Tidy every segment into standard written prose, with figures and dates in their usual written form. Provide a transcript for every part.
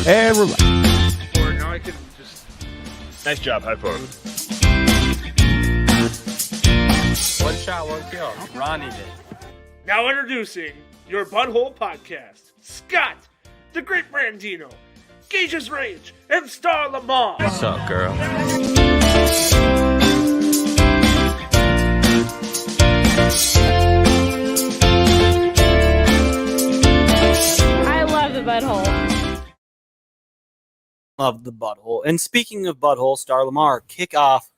And we're live. Or now I can just... Nice job, high forward. One shot, one kill. Ronnie did. Now introducing your Butthole Podcast, Scott, the Great Brandino, Gage's Rage, and Star Lamar. What's up, girl? I love the butthole. Of the butthole. And speaking of butthole, Star Lamar, kick off.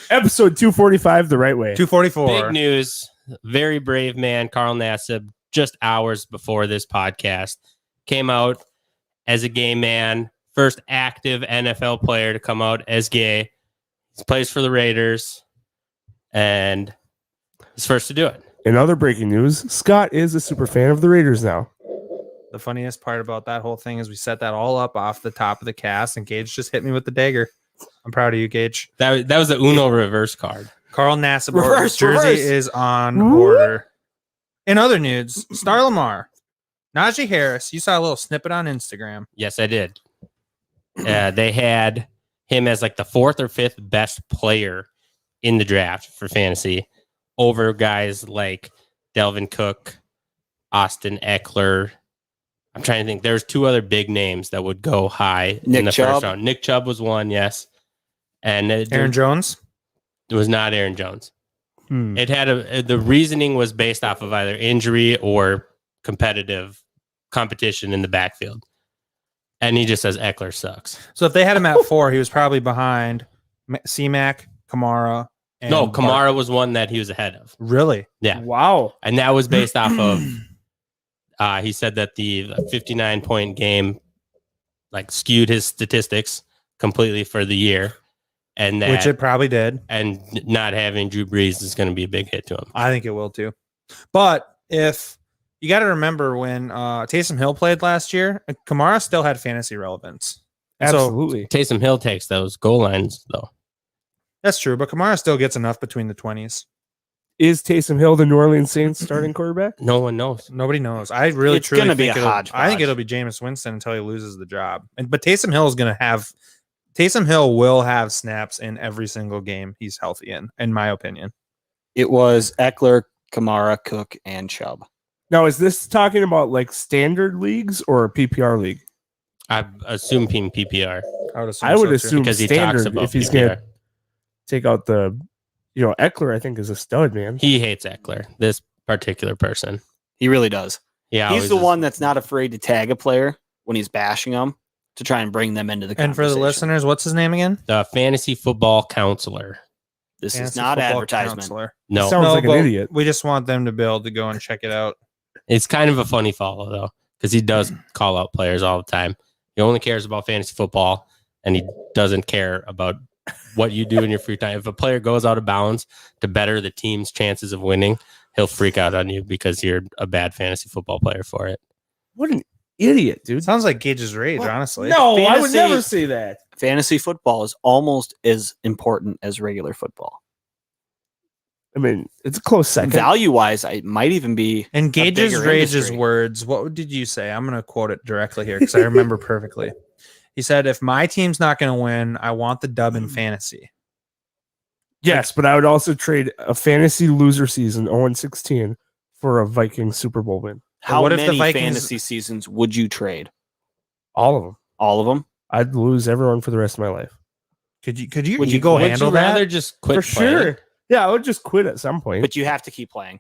Episode 245 the right way. 244. Big news. Very brave man, Carl Nassib, just hours before this podcast, came out as a gay man. First active NFL player to come out as gay. He plays for the Raiders. And he's first to do it. In other breaking news, Scott is a super fan of the Raiders now. The funniest part about that whole thing is we set that all up off the top of the cast, and Gage just hit me with the dagger. I'm proud of you, Gage. That was the Uno reverse card. Carl Nassib Reverse. jersey is on order. In other news, Star Lamar, Najee Harris. You saw a little snippet on Instagram. Yes, I did. They had him as like the fourth or fifth best player in the draft for fantasy over guys like Delvin Cook, Austin Eckler. I'm trying to think. There's two other big names that would go high in the first round. Nick Chubb was one, yes. And Aaron Jones? It was not Aaron Jones. It had the reasoning was based off of either injury or competition in the backfield. And he just says Eckler sucks. So if they had him at 4, he was probably behind C-Mac, Kamara. And No, Kamara was one that he was ahead of. Really? Yeah. Wow. And that was based off of, he said that the 59-point game like skewed his statistics completely for the year. And that, Which it probably did. And not having Drew Brees is going to be a big hit to him. I think it will too. But if you got to remember when Taysom Hill played last year, Kamara still had fantasy relevance. Absolutely. Taysom Hill takes those goal lines, though. That's true, but Kamara still gets enough between the 20s. Is Taysom Hill the New Orleans Saints starting quarterback? No one knows. Nobody knows. I really It's truly gonna be think a hodgepodge. I think it'll be Jameis Winston until he loses the job. But Taysom Hill will have snaps in every single game he's healthy in my opinion. It was Eckler, Kamara, Cook, and Chubb. Now, is this talking about like standard leagues or a PPR league? I assume team PPR. I would assume Because he talks standard about if he's PPR. going to take out the, Eckler, I think is a stud, man. He hates Eckler, this particular person. He really does. Yeah, He's the one that's not afraid to tag a player when he's bashing them to try and bring them into the conversation. And for the listeners, what's his name again? The fantasy football counselor. This is Fantasy not football advertisement. counselor. No, Sounds like an but idiot. We just want them to be able to go and check it out. it's kind of a funny follow, though, because he does call out players all the time. He only cares about fantasy football, and he doesn't care about what you do in your free time. If a player goes out of bounds to better the team's chances of winning, he'll freak out on you because you're a bad fantasy football player for it. What an idiot, dude. Sounds like Gage's rage, honestly. No, I would Fantasy- never say that. Fantasy football is almost as important as regular football. I mean, it's a close second. Value-wise, it might even be In a Gage's bigger rage's industry. words, what did you say? I'm going to quote it directly here because I remember perfectly. He said, if my team's not going to win, I want the dub in fantasy. Yes, but I would also trade a fantasy loser season 0-16 for a Vikings Super Bowl win. How what if the many Vikings- fantasy seasons would you trade? All of them. All of them? I'd lose everyone for the rest of my life. Would Would you you- go would handle Would you rather that? just quit For playing? sure. Yeah, I would just quit at some point. But you have to keep playing.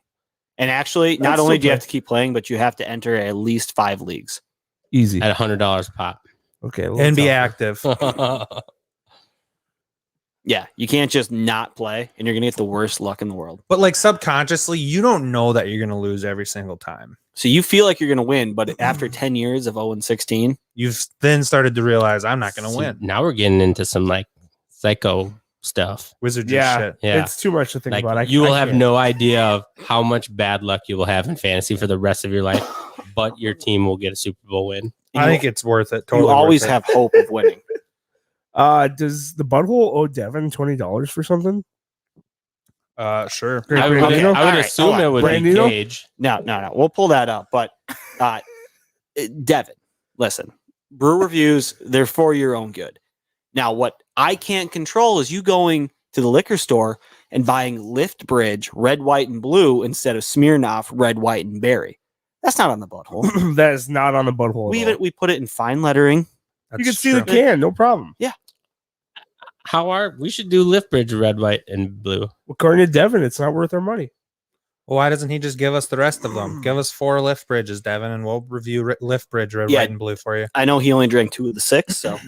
And actually, not That's only still do you play. have to keep playing, but you have to enter at least 5 leagues. Easy. At $100 a pop. Okay. a And be little tougher. active. Yeah, you can't just not play, and you're going to get the worst luck in the world. But like subconsciously, you don't know that you're going to lose every single time. So you feel like you're going to win, but after 10 years of 0-16, You've then started to realize I'm not going to See, win. Now we're getting into some like psycho stuff. Wizard Yeah, shit. Yeah. It's too much to think Like about. you will I have can't. no idea of how much bad luck you will have in fantasy for the rest of your life, but your team will get a Super Bowl win. I think it's worth it. Totally you always worth it. have hope of winning. Does the butthole owe Devin $20 for something? Sure. Great I would, Brandino? I would All right, assume hold it on. would be Brandino? Cage. No. We'll pull that up. But Devin, listen, brew reviews, they're for your own good. Now, what I can't control is you going to the liquor store and buying Lift Bridge red, white, and blue instead of Smirnoff red, white, and berry. That's not on the butthole. That is not on the butthole. We put it in fine lettering. You can see the can, no problem. We should do Lift Bridge red, white, and blue. According to Devin, it's not worth our money. Well, why doesn't he just give us the rest of them? Give us 4 Lift Bridges, Devin, and we'll review Lift Bridge red, white, and blue for you. I know he only drank 2 of the 6, so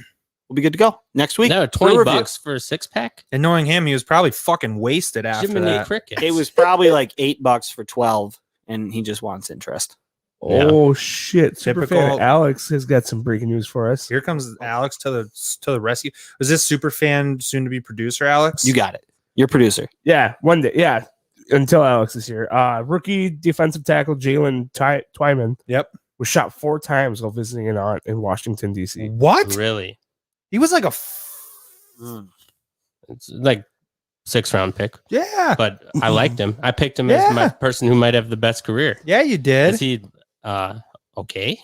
we'll be good to go next week. No, $20 for a 6-pack. And knowing him, he was probably fucking wasted after Jiminy that. Crickets. It was probably like $8 for 12, and he just wants interest. Yeah. Oh shit! Superfan Typical- Alex has got some breaking news for us. Here comes Alex to the rescue. Was this superfan soon to be producer, Alex? You got it. You're producer. Yeah, one day. Yeah, until Alex is here. Rookie defensive tackle Jalen Twyman. Yep. Was shot 4 times while visiting an aunt in Washington D.C. What? Really? He was like a It's like 6th-round pick, yeah. but I liked him. I picked him Yeah. as my person who might have the best career. Yeah, you did. Is he okay?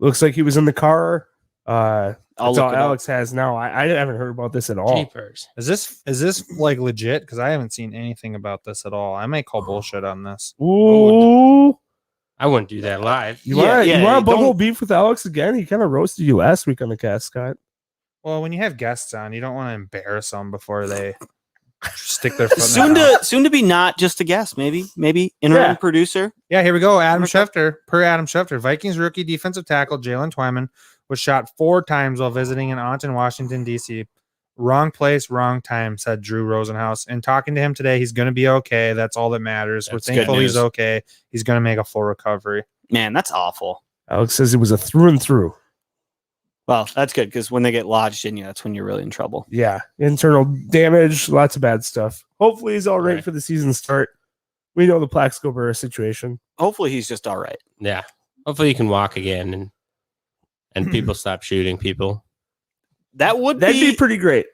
Looks like he was in the car. That's all look it up. Alex has now. I haven't heard about this at all. Jeepers. Is this like legit? Because I haven't seen anything about this at all. I may call bullshit on this. Ooh. I wouldn't do that live. You want yeah, you want a don't- butthole beef with Alex again? He kind of roasted you last week on the cast, Scott. Well, when you have guests on, you don't want to embarrass them before they stick their foot in Soon their mouth. to be not just a guest, maybe interim Yeah. producer. Yeah, here we go. Adam Here we Schefter. Per Adam Schefter, Vikings rookie defensive tackle Jalen Twyman was shot 4 times while visiting an aunt in Washington, D.C. Wrong place, wrong time, said Drew Rosenhaus. And talking to him today, he's going to be okay. That's all that matters. That's We're good thankful he's news. okay. He's going to make a full recovery. Man, that's awful. Alex says it was a through and through. Well, that's good because when they get lodged in you, that's when you're really in trouble. Yeah, internal damage, lots of bad stuff. Hopefully, he's all right Right. for the season start. We know the Plaxico Burress situation. Hopefully, he's just all right. Yeah. Hopefully you can walk again and people stop shooting people. That would That'd be pretty great.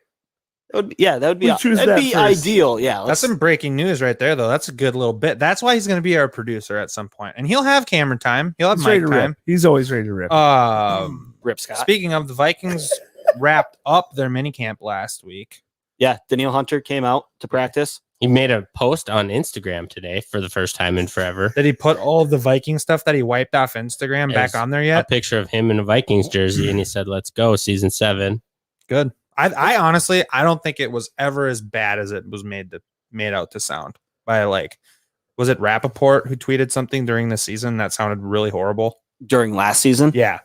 that would be We choose that'd that be first. ideal. Yeah, That's let's, some breaking news right there, though. That's a good little bit. That's why he's going to be our producer at some point. And he'll have camera time. He'll have He's ready mic to rip. time. He's always ready to rip. Rip Scott. Speaking of, the Vikings wrapped up their minicamp last week. Yeah, Danielle Hunter came out to practice. He made a post on Instagram today for the first time in forever. Did he put all of the Viking stuff that he wiped off Instagram back Yes. on there A yet? picture of him in a Vikings jersey, and he said, "Let's go, season 7." Good. I honestly, I don't think it was ever as bad as it was made out to sound by was it Rappaport who tweeted something during the season that sounded really horrible? During last season, Yeah.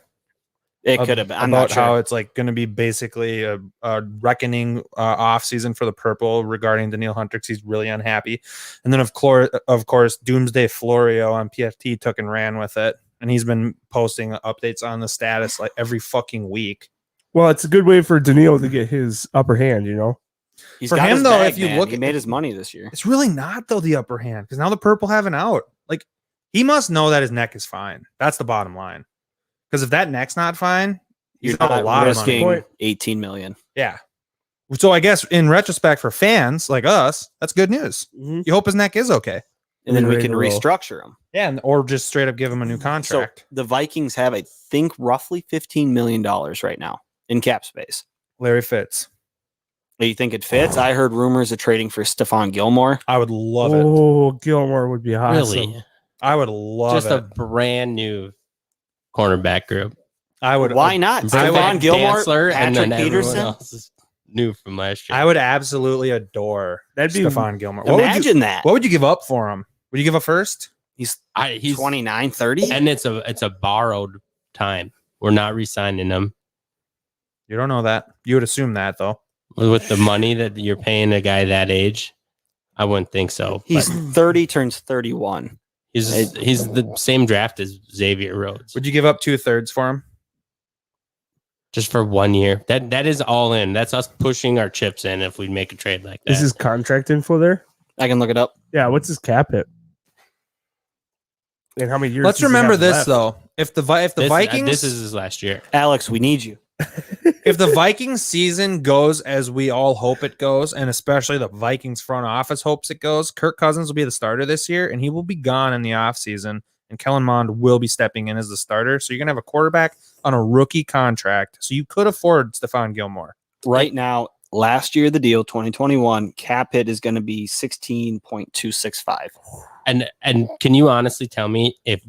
it could have been. I'm about not sure. how it's going to be basically a reckoning off season for the purple regarding Danielle Hunter because he's really unhappy. And then of course, Doomsday Florio on PFT took and ran with it. And he's been posting updates on the status like every fucking week. Well, it's a good way for Daniil to get his upper hand, you know? He's For got him, his though, bag, if you man. look he at- made his money this year. It's really not, though, the upper hand because now the purple have an out. Like, he must know that his neck is fine. That's the bottom line. Because if that neck's not fine, he's You're got a not lot of money. risking 18 million. Yeah. So I guess in retrospect for fans like us, that's good news. Mm-hmm. You hope his neck is okay. And then we Ready can to roll. restructure him. Yeah, or just straight up give him a new contract. So the Vikings have, I think, roughly $15 million right now in cap space. Larry Fitz. Do you think it fits? I heard rumors of trading for Stephon Gilmore. I would love it. Oh, Gilmore would be awesome. Really? I would love Just a it. brand new cornerback group. I would. Why not? Bring Stephon back Gilmore, Dantzler, and then Patrick everyone Peterson. else is new from last year. I would absolutely adore That'd be Stephon Gilmore. What would, you, Imagine that. what would you give up for him? Would you give a first? He's He's 29, 30. and it's a borrowed time. We're not re-signing him You don't know that. You would assume that though. with the money that you're paying a guy that age. I wouldn't think so. He's But 30, turns 31. he's the same draft as Xavier Rhodes, Would you give up 2/3 for him? just for 1 year. That is all in. That's us pushing our chips in if we make a trade like that. Is his contract info there? I can look it up. Yeah, what's his cap hit? And how many years? Let's does he remember have this left? though. If the Vikings This is his last year. Alex, we need you. if the Vikings season goes as we all hope it goes, and especially the Vikings front office hopes it goes, Kirk Cousins will be the starter this year, and he will be gone in the offseason. and Kellen Mond will be stepping in as the starter. So you're going to have a quarterback on a rookie contract. So you could afford Stephon Gilmore. Right now, last year, the deal, 2021, cap hit is going to be 16.265. And can you honestly tell me if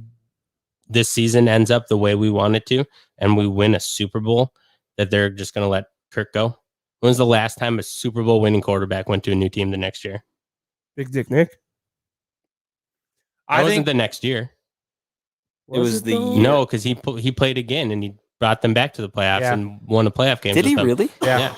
this season ends up the way we want it to and we win a Super Bowl that they're just going to let Kirk go? When was the last time a Super Bowl winning quarterback went to a new team the next year? Big Dick Nick. That wasn't the next year. It was the though? year. No, because he played again and he brought them back to the playoffs Yeah. and won a playoff game. Did he with them. really? Yeah.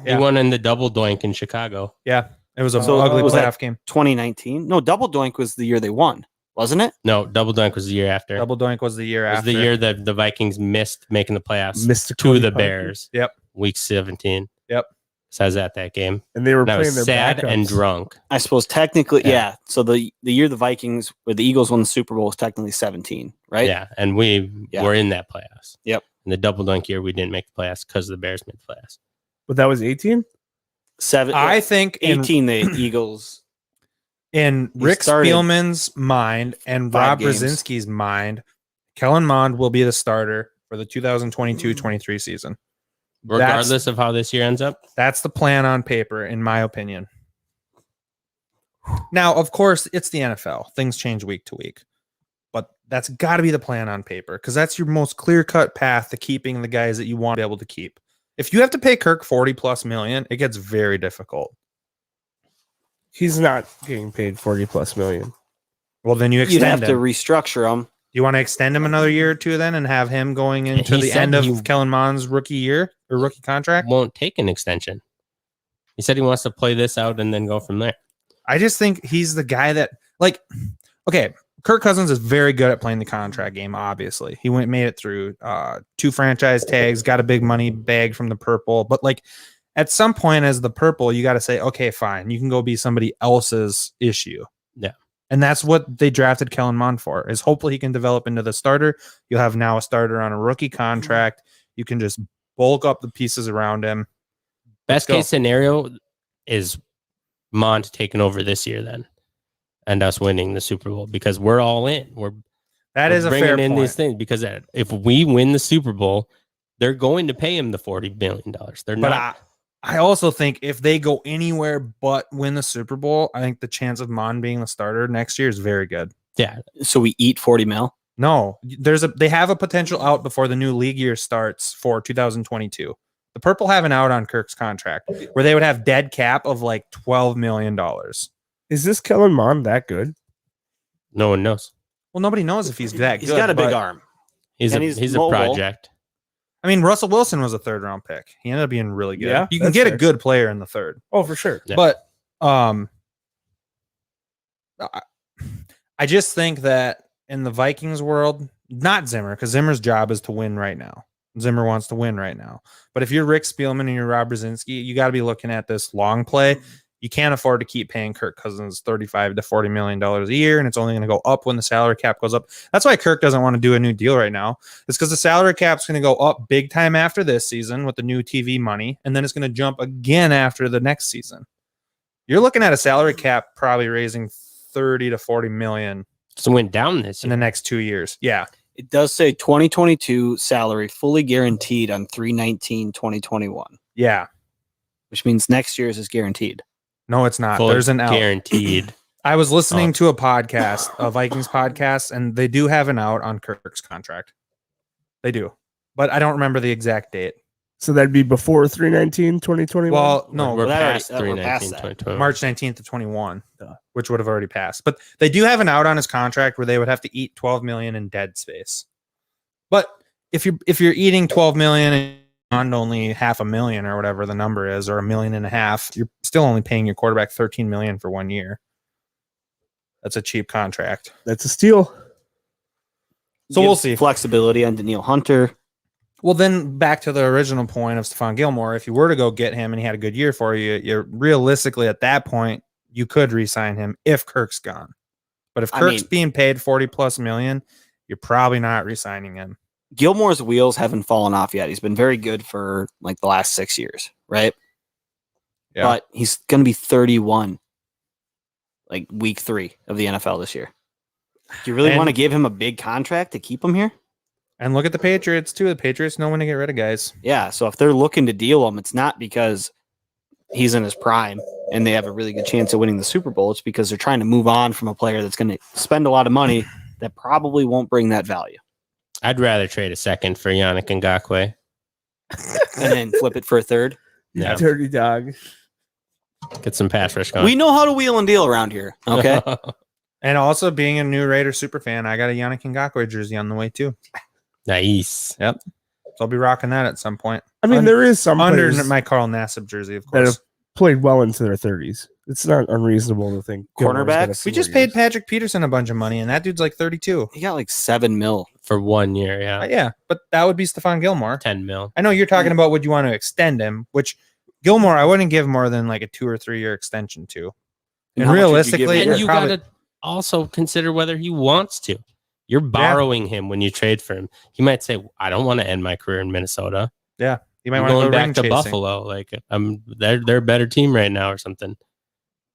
He won in the double doink in Chicago. Yeah. It was a So ugly was that- playoff game. 2019? No, Double Doink was the year they won, wasn't it? No, double doink was the year after. Double doink was the year It was after. the year that the Vikings missed making the playoffs Mr. to Cody the Parker. Bears. Yep. Week 17. Yep. So I was at that game. And they were And I playing was their sad backups. and drunk. I suppose technically, Yeah. yeah. So the year the Vikings or the Eagles won the Super Bowl was technically 17, right? Yeah. And we Yeah. were in that playoffs. Yep. In the double dunk year, we didn't make the playoffs because the Bears made the playoffs. But that was 18? I think in 18, the Eagles. In He Rick started Spielman's mind and 5 Rob games. Brzezinski's mind, Kellen Mond will be the starter for the 2022-23 season. Regardless of how this year ends up. That's the plan on paper, in my opinion. Now, of course, it's the NFL. Things change week to week. But that's got to be the plan on paper because that's your most clear-cut path to keeping the guys that you want to be able to keep. If you have to pay Kirk 40+ million, it gets very difficult. He's not getting paid 40+ million. Well, then you You'd extend have to him. restructure them. You want to extend him another year or two then and have him going into He the said end of he- Kellen Mond's rookie year or rookie contract? Won't take an extension. He said he wants to play this out and then go from there. I just think he's the guy that, like, okay, Kirk Cousins is very good at playing the contract game, obviously. He made it through 2 franchise tags, got a big money bag from the purple. But, like, at some point as the purple, you got to say, okay, fine, you can go be somebody else's issue. Yeah. And that's what they drafted Kellen Mond for, is hopefully he can develop into the starter. You'll have now a starter on a rookie contract. You can just bulk up the pieces around him. Best go. case scenario is Mond taking over this year then and us winning the Super Bowl because we're all in. That We're is a bringing fair in point. these things because if we win the Super Bowl, they're going to pay him the $40 billion. They're But not. I also think if they go anywhere but win the Super Bowl, I think the chance of Mond being the starter next year is very good. Yeah. So we eat 40 mil. No, they have a potential out before the new league year starts for 2022. The Purple have an out on Kirk's contract where they would have dead cap of like $12 million. Well, Is this Kellen Mond that good? No one knows. nobody knows if he's that He's good. got a big but- arm. He's And a he's he's a mobile. project. I mean, Russell Wilson was a 3rd round pick. He ended up being really good. Yeah, You can that's get a fair. good player in the 3rd. Oh, for sure. Yeah. But I just think that in the Vikings world, not Zimmer, because Zimmer's job is to win right now. Zimmer wants to win right now. But if you're Rick Spielman and you're Rob Brzezinski, you got to be looking at this long play. You can't afford to keep paying Kirk Cousins $35 to $40 million a year, and it's only going to go up when the salary cap goes up. That's why Kirk doesn't want to do a new deal right now. It's because the salary cap's going to go up big time after this season with the new TV money, and then it's going to jump again after the next season. You're looking at a salary cap probably raising 30 to 40 million So it went down this in year. the next 2 years. Yeah. It does say 2022 salary fully guaranteed on 3/19/2021, Yeah. which means next year's is guaranteed. No, it's not. Full There's an out. guaranteed. I was listening to a podcast, a Vikings podcast, and they do have an out on Kirk's contract. They do. But I don't remember the exact date. So that'd be before 3/19/2021. Well, no, we're that already- past we're past 3/19, that. 2021. March 19th to 21, which would have already passed. But they do have an out on his contract where they would have to eat 12 million in dead space. But if you're eating 12 million and only $500,000 or whatever the number is, or $1.5 million, you're still only paying your quarterback 13 million for 1 year. That's a cheap contract. that's a steal. So we'll Gives see. Flexibility on Danielle Hunter. Well, then back to the original point of Stephon Gilmore. If you were to go get him and he had a good year for you, you're realistically at that point, you could re-sign him if Kirk's gone. But if I Kirk's mean- being paid 40+ million, you're probably not re-signing him. Gilmore's wheels haven't fallen off yet. He's been very good for like the last 6 years, right? Yeah. But he's going to be 31, like week 3 of the NFL this year. Do you really And- want to give him a big contract to keep him here? And look at the Patriots too. The Patriots know when to get rid of guys. Yeah. So if they're looking to deal him, it's not because he's in his prime and they have a really good chance of winning the Super Bowl. It's because they're trying to move on from a player that's going to spend a lot of money that probably won't bring that value. I'd rather trade a second for Yannick Ngakoue. And then flip it for a third. Yeah. Dirty dog. Get some pass rush going. We know how to wheel and deal around here. Okay. And also being a new Raider super fan, I got a Yannick Ngakoue jersey on the way too. Nice. So I'll be rocking that at some point. I mean, there is some Under players my Carl Nassib jersey, of that course. have played well into their 30s. It's not unreasonable to think. Gilmore's got a Cornerbacks? We few just more paid years. Patrick Peterson a bunch of money, and that dude's like 32. He got like $7 million. For 1 year, yeah. Yeah, but that would be Stephon Gilmore. 10 mil. I know you're talking about would you want to extend him, which Gilmore I wouldn't give more than like a 2 or 3 year extension to. And And how much would you give realistically, him? And it you probably- got to also consider whether he wants to. You're borrowing him when you trade for him. He might say, I don't want to end my career in Minnesota. you might I'm want to going go back ring to chasing. Buffalo. Like they're a better team right now or something.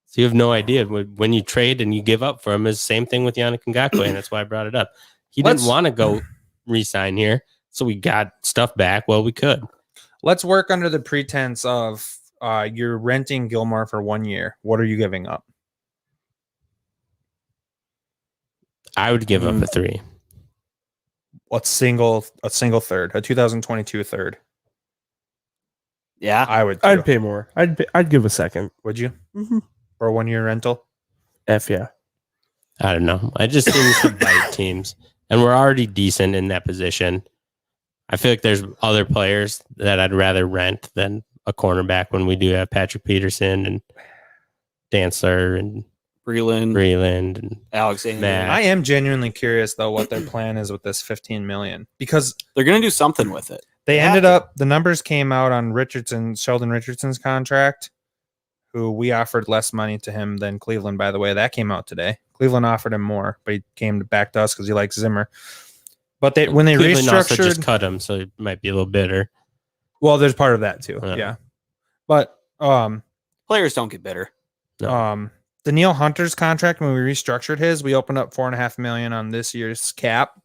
So you have no idea. When you trade and you give up for him, is the same thing with Yannick Ngakoue, and that's why I brought it up. He didn't Let's- want to go re-sign here, so we got stuff back. Well, we could. Let's work under the pretense of you're renting Gilmore for 1 year. What are you giving up? I would give up a 3. A single third, a 2022 third. Yeah. I would. Too. I'd pay more. I'd give a second. Would you Mm-hmm. for a 1 year rental? Yeah. I don't know. I just seems to bite teams, and we're already decent in that position. I feel like there's other players that I'd rather rent than a cornerback when we do have Patrick Peterson and Dancer and Breland and Alexander. Matt. I am genuinely curious though what their plan is with this 15 million because They're going to do something with it. they They have ended to. up the numbers came out on Sheldon Richardson's contract, who we offered less money to him than Cleveland. By the way, that came out today. Cleveland offered him more, but he came back to us because he likes Zimmer. But when they Cleveland also restructured, just cut him, so it might be a little bitter. well, there's part of that too. Yeah. Yeah, but Players don't get bitter. No. Danielle Hunter's contract, when we restructured his, we opened up $4.5 million on this year's cap,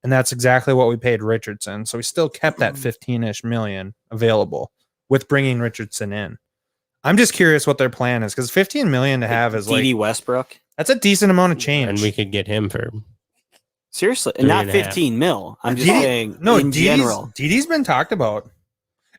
and that's exactly what we paid Richardson. So we still kept that 15-ish million available with bringing Richardson in. I'm just curious what their plan is because 15 million to have is D.D. like Westbrook. that's a decent amount of change. And we could get him for Seriously. And not 3.5. 15 mil. I'm just Didi- saying no, in general. Didi's been talked about.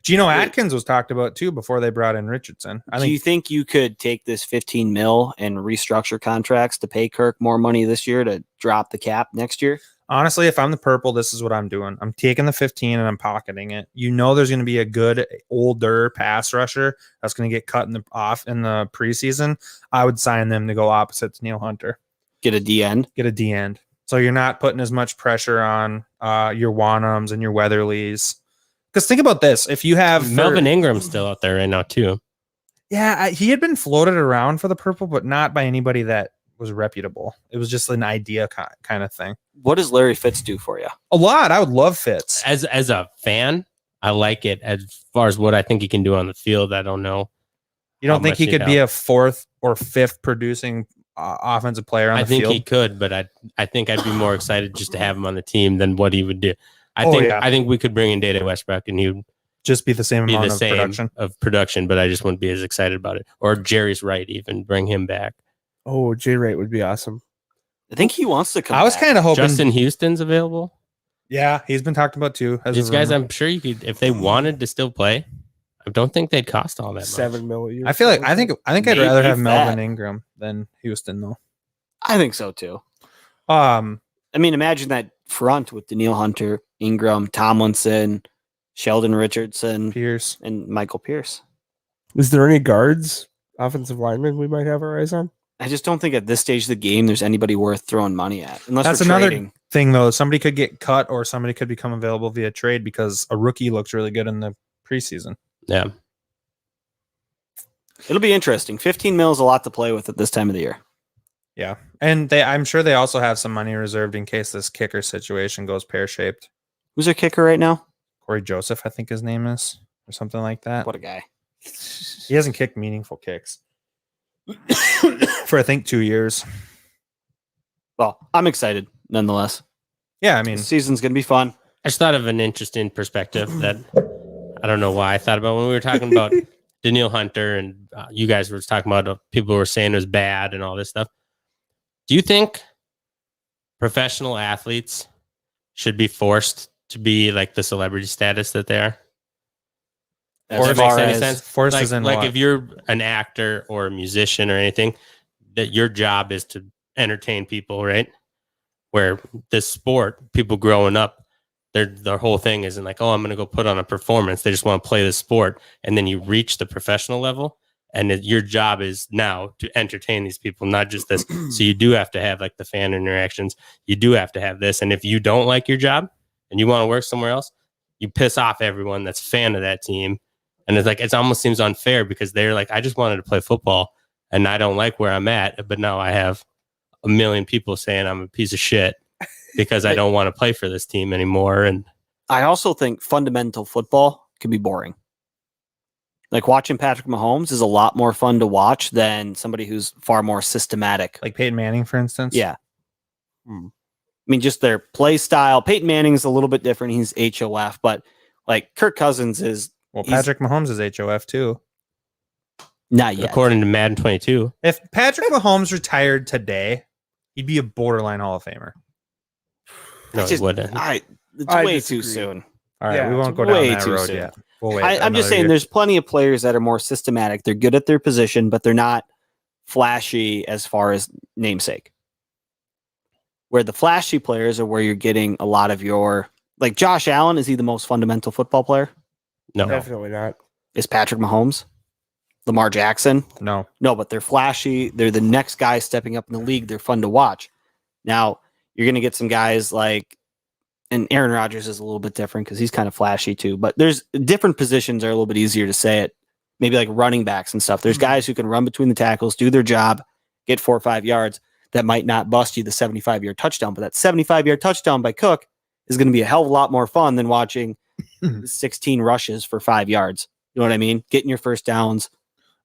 Geno Atkins was talked about too before they brought in Richardson. I Do you think think you could take this 15 mil and restructure contracts to pay Kirk more money this year to drop the cap next year? honestly, if I'm the purple, this is what I'm doing. I'm taking the 15 and I'm pocketing it. You know, there's going to be a good older pass rusher that's going to get cut off in the preseason. I would sign them to go opposite to Neil Hunter. Get a D end. Get a D end. So you're not putting as much pressure on your Wanhams and your Weatherlys. Because think about this: if you have Melvin Ingram's still out there right now too. yeah, he had been floated around for the purple, but not by anybody that was reputable. It was just an idea kind of thing. What does Larry Fitz do for you? A lot. I would love Fitz. As a fan, I like it. As far as what I think he can do on the field, I don't know. You don't how think much he he'd could be help. a fourth or fifth producing offensive player on I the think field? he could, but I think I'd be more excited just to have him on the team than what he would do. I Yeah. think we could bring in Dede Westbrook and he would Just be the same be amount the of same production. of production, but I just wouldn't be as excited about it. Or Jerry's right, even bring him back. Oh, J Wright would be awesome. I think he wants to come I was back. kind of hoping. Justin Houston's available. Yeah, he's been talked about too. As These a guys, rumor. I'm sure you could, if they wanted to still play, I don't think they'd cost all that much. $7 million. I feel like I think I'd Maybe rather have if Melvin that. Ingram than Houston though. I think so too. Um, I mean, imagine that front with Danielle Hunter, Ingram, Tomlinson, Sheldon Richardson, Pierce. and Michael Pierce. Is there any guards, offensive linemen we might have our eyes on? I just don't think at this stage of the game there's anybody worth throwing money at. Unless That's we're another trading. thing though. Somebody could get cut or somebody could become available via trade because a rookie looks really good in the preseason. Yeah. It'll be interesting. 15 mil is a lot to play with at this time of the year. Yeah, and I'm sure they also have some money reserved in case this kicker situation goes pear shaped. Who's their kicker right now? Corey Joseph, I think his name is, or something like that. What a guy. He hasn't kicked meaningful kicks for I think 2 years. Well, I'm excited nonetheless. Yeah, I mean, The season's going to be fun. I just thought of an interesting perspective that I don't know why I thought about when we were talking about Danielle Hunter and you guys were talking about people were saying it was bad and all this stuff. Do you think professional athletes should be forced to be like the celebrity status that they are? As That far makes any as sense? forces Like, in like what? if you're an actor or a musician or anything, that your job is to entertain people, right? Where this sport, people growing up, their whole thing isn't like, oh, I'm going to go put on a performance. They just want to play the sport, and then you reach the professional level, and your job is now to entertain these people, not just this. So you do have to have like the fan interactions. You do have to have this, and if you don't like your job and you want to work somewhere else, you piss off everyone that's a fan of that team. And it's like, it almost seems unfair because they're like, I just wanted to play football and I don't like where I'm at, but now I have a million people saying I'm a piece of shit because I don't want to play for this team anymore. And I also think fundamental football can be boring. Like watching Patrick Mahomes is a lot more fun to watch than somebody who's far more systematic. like Peyton Manning, for instance. Yeah. I mean, just their play style. Peyton Manning's a little bit different. He's HOF, but like Kirk Cousins is Well, Patrick Mahomes is HOF too. not yet. according to Madden 22, If Patrick Mahomes retired today, he'd be a borderline Hall of Famer. no, It's it just- wouldn't. It's I way disagree. too soon. All right, Yeah, we won't it's go down way that too road soon. yet. We'll wait. I'm just another saying year. there's plenty of players that are more systematic. They're good at their position, but they're not flashy as far as namesake. Where the flashy players are where you're getting a lot of your, like Josh Allen, is he the most fundamental football player? No, Definitely not. Is Patrick Mahomes? Lamar Jackson? No. No, but they're flashy. They're the next guy stepping up in the league. They're fun to watch. Now, you're going to get some guys like, and Aaron Rodgers is a little bit different because he's kind of flashy too, but there's different positions are a little bit easier to say it. Maybe like running backs and stuff. There's guys who can run between the tackles, do their job, get 4 or 5 yards. That might not bust you the 75-yard touchdown, but that 75-yard touchdown by Cook is going to be a hell of a lot more fun than watching 16 rushes for 5 yards. You know what I mean? Getting your first downs.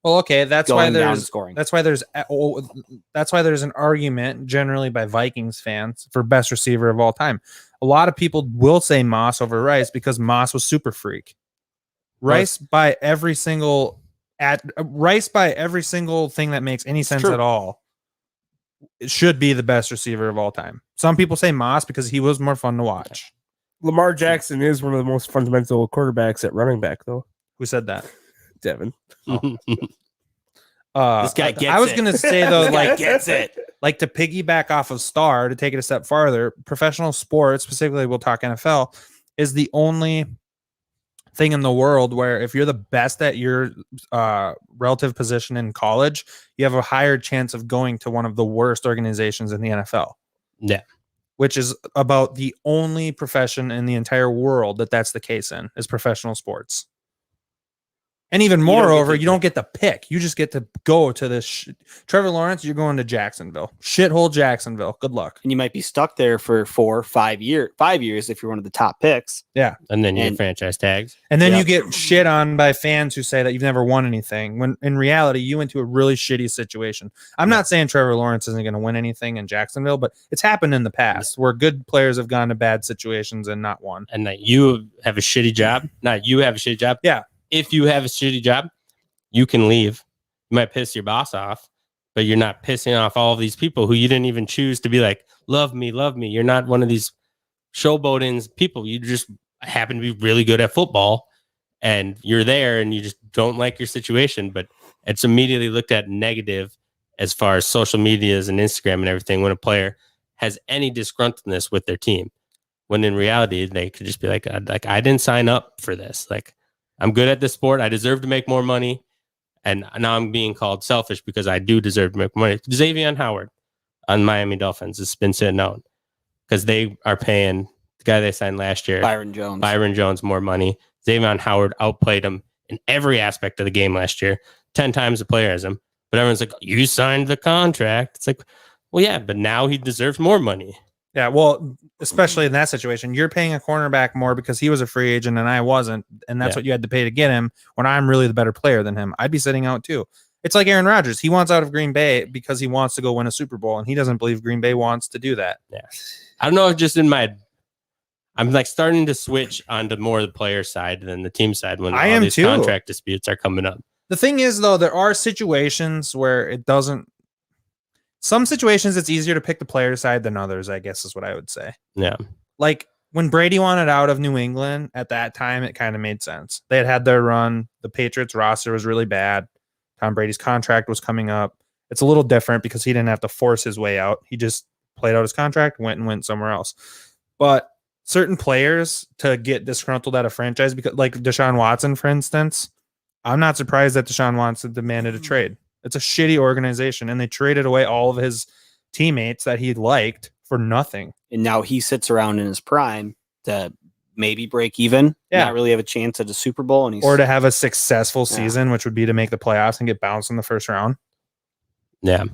Well, okay, that's why Going down and there's scoring. that's why there's an argument generally by Vikings fans for best receiver of all time. A lot of people will say Moss over Rice because Moss was super freak. Rice by every single thing that makes any sense true. at all. It should be the best receiver of all time. Some people say Moss because he was more fun to watch. Lamar Jackson is one of the most fundamental quarterbacks at running back, though. Who said that? Devin. This guy gets I was it. gonna say though, like Gets it. like to piggyback off of Star to take it a step farther, professional sports, specifically we'll talk NFL, is the only thing in the world where if you're the best at your relative position in college, you have a higher chance of going to one of the worst organizations in the NFL. Yeah. Which is about the only profession in the entire world that's the case in, is professional sports. And even don't get moreover, to you don't get to pick. You just get to go to this. Trevor Lawrence, you're going to Jacksonville. Shithole Jacksonville. Good luck. And you might be stuck there for 4 or 5 years. 5 years if you're one of the top picks. Yeah. and then you And- get franchise tags. And then Yep. you get shit on by fans who say that you've never won anything, when in reality, you went to a really shitty situation. I'm not saying Trevor Lawrence isn't going to win anything in Jacksonville, but it's happened in the past where good players have gone to bad situations and not won. And that you have a shitty job, not you have a shitty job. Yeah. If you have a shitty job, you can leave. You might piss your boss off, but you're not pissing off all of these people who you didn't even choose to be like, love me, love me. You're not one of these showboating people. You just happen to be really good at football and you're there and you just don't like your situation, but it's immediately looked at negative as far as social medias and Instagram and everything when a player has any disgruntledness with their team. When in reality, they could just be like, I didn't sign up for this. Like, I'm good at this sport. I deserve to make more money. And now I'm being called selfish because I do deserve to make money. Xavier Howard on Miami Dolphins has been sitting out because they are paying the guy they signed last year, Byron Jones. more money. Xavier Howard outplayed him in every aspect of the game last year, 10 times the player as him. But everyone's like, you signed the contract. It's like, well, yeah, but now he deserves more money. Yeah, well, especially in that situation, you're paying a cornerback more because he was a free agent and I wasn't, and that's Yeah. what you had to pay to get him when I'm really the better player than him. I'd be sitting out too. It's like Aaron Rodgers. He wants out of Green Bay because he wants to go win a Super Bowl, and he doesn't believe Green Bay wants to do that. Yeah. I don't know if just I'm like starting to switch onto more the player side than the team side when I all am these too. contract disputes are coming up. The thing is, though, there are situations where it doesn't. Some situations it's easier to pick the player side than others, I guess is what I would say. Yeah. Like when Brady wanted out of New England at that time, it kind of made sense. They had their run. The Patriots roster was really bad. Tom Brady's contract was coming up. It's a little different because he didn't have to force his way out. He just played out his contract, went somewhere else. But certain players to get disgruntled at a franchise, because like Deshaun Watson, for instance, I'm not surprised that Deshaun Watson demanded a trade. It's a shitty organization, and they traded away all of his teammates that he liked for nothing. And now he sits around in his prime to maybe break even, not really have a chance at a Super Bowl, and or to have a successful season, which would be to make the playoffs and get bounced in the first round. Yeah.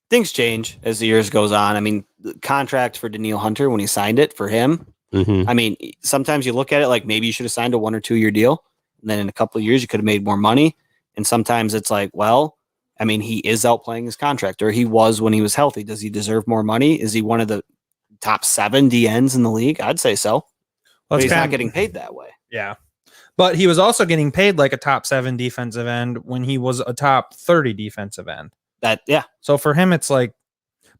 Things change as the years goes on. I mean, the contract for Danielle Hunter when he signed it for him. Mm-hmm. I mean, sometimes you look at it like maybe you should have signed a 1 or 2 year deal, and then in a couple of years you could have made more money. And sometimes it's like, well, I mean, he is outplaying his contract, or he was when he was healthy. Does he deserve more money? Is he one of the top 7 DNs in the league? I'd say so. But he's not getting paid that way. Yeah. But he was also getting paid like a top 7 defensive end when he was a top 30 defensive end. So for him, it's like,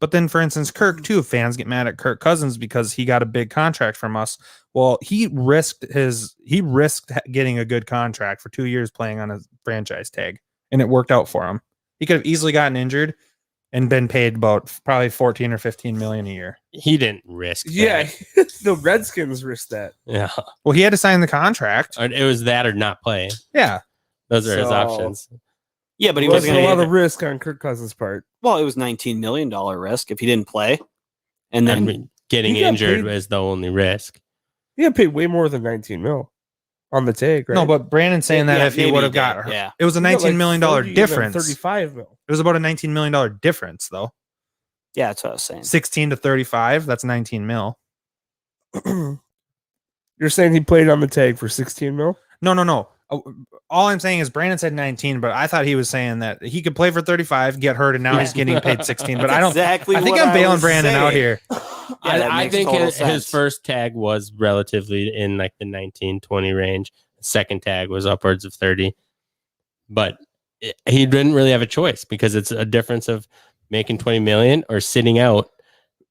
but then for instance, Kirk too, fans get mad at Kirk Cousins because he got a big contract from us. Well, he risked getting a good contract for 2 years playing on a franchise tag, and it worked out for him. He could have easily gotten injured and been paid about probably 14 or 15 million a year. He didn't risk that. Yeah, the Redskins risked that. Yeah. Well, he had to sign the contract. It was that or not play. Yeah. Those are his options. Yeah, but he wasn't wasn't a lot going of risk on Kirk Cousins' part. Well, it was $19 million risk if he didn't play. And then I mean, getting he got injured paid- was the only risk. He got paid way more than 19 mil on the take, right? No, but Brandon's saying that if he maybe would have did, got her, yeah. it was a He got $19 like million 30 and then difference. 35 mil. It was about a $19 million difference, though. Yeah, that's what I was saying. 16 to 35, that's 19 mil. You're saying he played on the tag for 16 mil? No. All I'm saying is Brandon said 19, but I thought he was saying that he could play for 35, get hurt, and now he's getting paid 16. But I don't. Exactly. I think what I'm bailing was Brandon out saying. here. Yeah, that I makes think total his sense. first tag was relatively in like the 19-20 range. Second tag was upwards of 30. But he didn't really have a choice because it's a difference of making 20 million or sitting out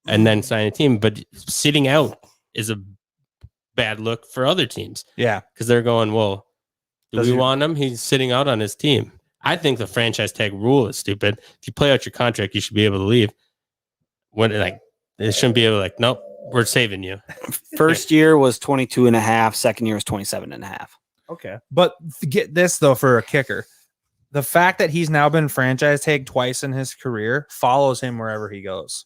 and then signing a team. But sitting out is a bad look for other teams. Yeah. Because they're going, well, do Does we he- want him? He's sitting out on his team. I think the franchise tag rule is stupid. If you play out your contract, you should be able to leave. When like they shouldn't be able to like, nope, we're saving you. First year was 22 and a half. Second year was 27 and a half. Okay. But get this, though, for a kicker. The fact that he's now been franchise tagged twice in his career follows him wherever he goes.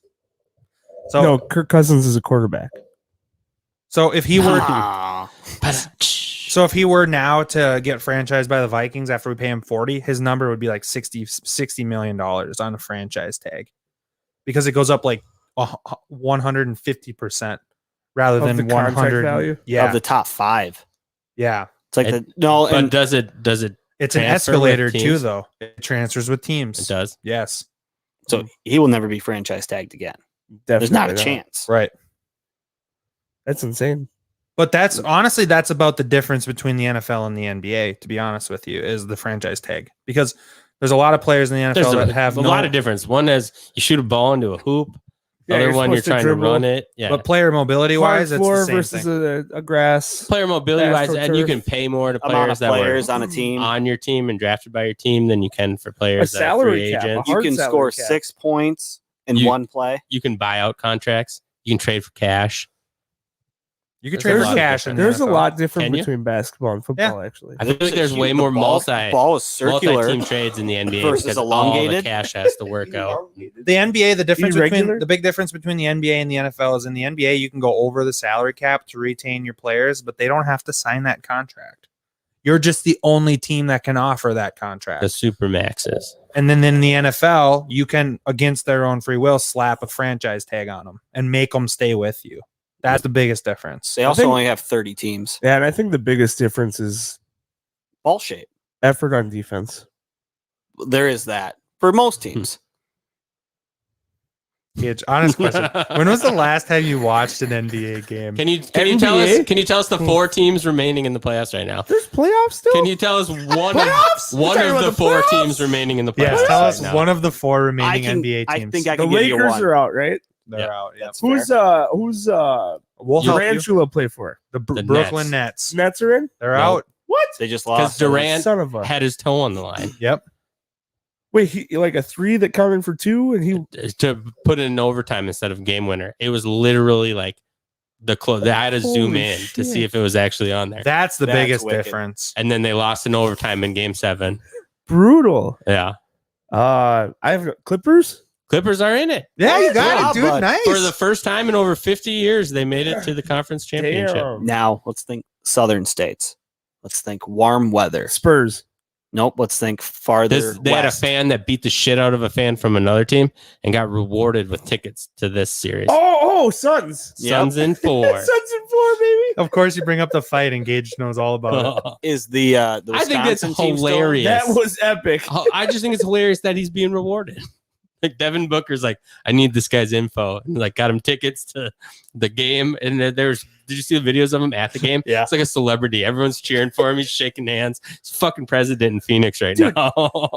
So, No, Kirk Cousins is a quarterback. so if he were Ah. so if he were now to get franchised by the Vikings after we pay him 40, his number would be like $60 million on a franchise tag. Because it goes up like 150% rather Of than the contract 100 value? Yeah. Of the top 5. Yeah. It's like It- no, But and does it It's an transfer with escalator too, teams? though. It transfers with teams. It does. Yes. so he will never be franchise tagged again. There's not a chance. Right. That's insane. But that's honestly, that's about the difference between the NFL and the NBA, to be honest with you, is the franchise tag. Because there's a lot of players in the NFL There's that have a lot of difference. One is you shoot a ball into a hoop. Yeah, Other you're one you're supposed to trying to dribble. run it. Yeah. But player mobility Hard wise, it's floor the same versus thing. a grass. Player mobility wise, and you AstroTurf. can pay more to Amount players of that players were on a team. on your team and drafted by your team than you can for players that are salary free cap, agents. You hard can salary score cap. 6 points in You- one play. You can buy out contracts. You can trade for cash. You could There's trade a for lot of cash in the There's a NFL. lot different Can you? between basketball and football, actually. I feel like there's way more Ball is circular. multi-team trades in the NBA versus because all the elongated. cash has to work out. The NBA, the difference Irregular? between the big difference between the NBA and the NFL is in the NBA, you can go over the salary cap to retain your players, but they don't have to sign that contract. You're just the only team that can offer that contract. The super maxes. And then in the NFL, you can, against their own free will, slap a franchise tag on them and make them stay with you. That's the biggest difference. They also think- only have 30 teams. Yeah, and I think the biggest difference is Ball shape. effort on defense. There is that for most teams. Gage, honest question. When was the last time you watched an NBA game? Can you tell us? Can you tell us the 4 teams remaining in the playoffs right now? There's playoffs still. Can you tell us one Playoffs? of We're talking the about the 4 playoffs? teams remaining in the playoffs? Yes, tell us right now? one of the 4 remaining NBA I teams. think I The can give you Lakers one. are out, right? They're Yep. out. Yep. That's Who's We'll help you. Durantula play for? The The Brooklyn Nets. Nets are in. They're No. out. What? They just Because lost. Durant Son of a. had his toe on the line Yep. Wait, he like a 3 that counted for 2, and he. to put it in overtime instead of game winner. It was literally like I had to zoom Holy in to shit. see if it was actually on there. That's the That's biggest wicked. difference. And then they lost in overtime in game 7. Brutal. Yeah. I have Clippers. Clippers are in it. Yeah, you got Yeah, it, dude. but Nice. For the first time in over 50 years, they made it to the conference championship. Damn. Now let's think southern states. Let's think warm weather. Spurs. Nope. Let's think farther. They had a west. fan that beat the shit out of a fan from another team and got rewarded with tickets to this series. Oh, Suns. Suns in 4. Suns in 4, baby. Of course, you bring up the fight, and Gage knows all about it. Is the I think that's Wisconsin team still in? hilarious. That was epic. I just think it's hilarious that he's being rewarded. Like Devin Booker's like, I need this guy's info, and like got him tickets to the game. And there's, did you see the videos of him at the game? Yeah. It's like a celebrity. Everyone's cheering for him. He's shaking hands. He's fucking president in Phoenix right Dude, now.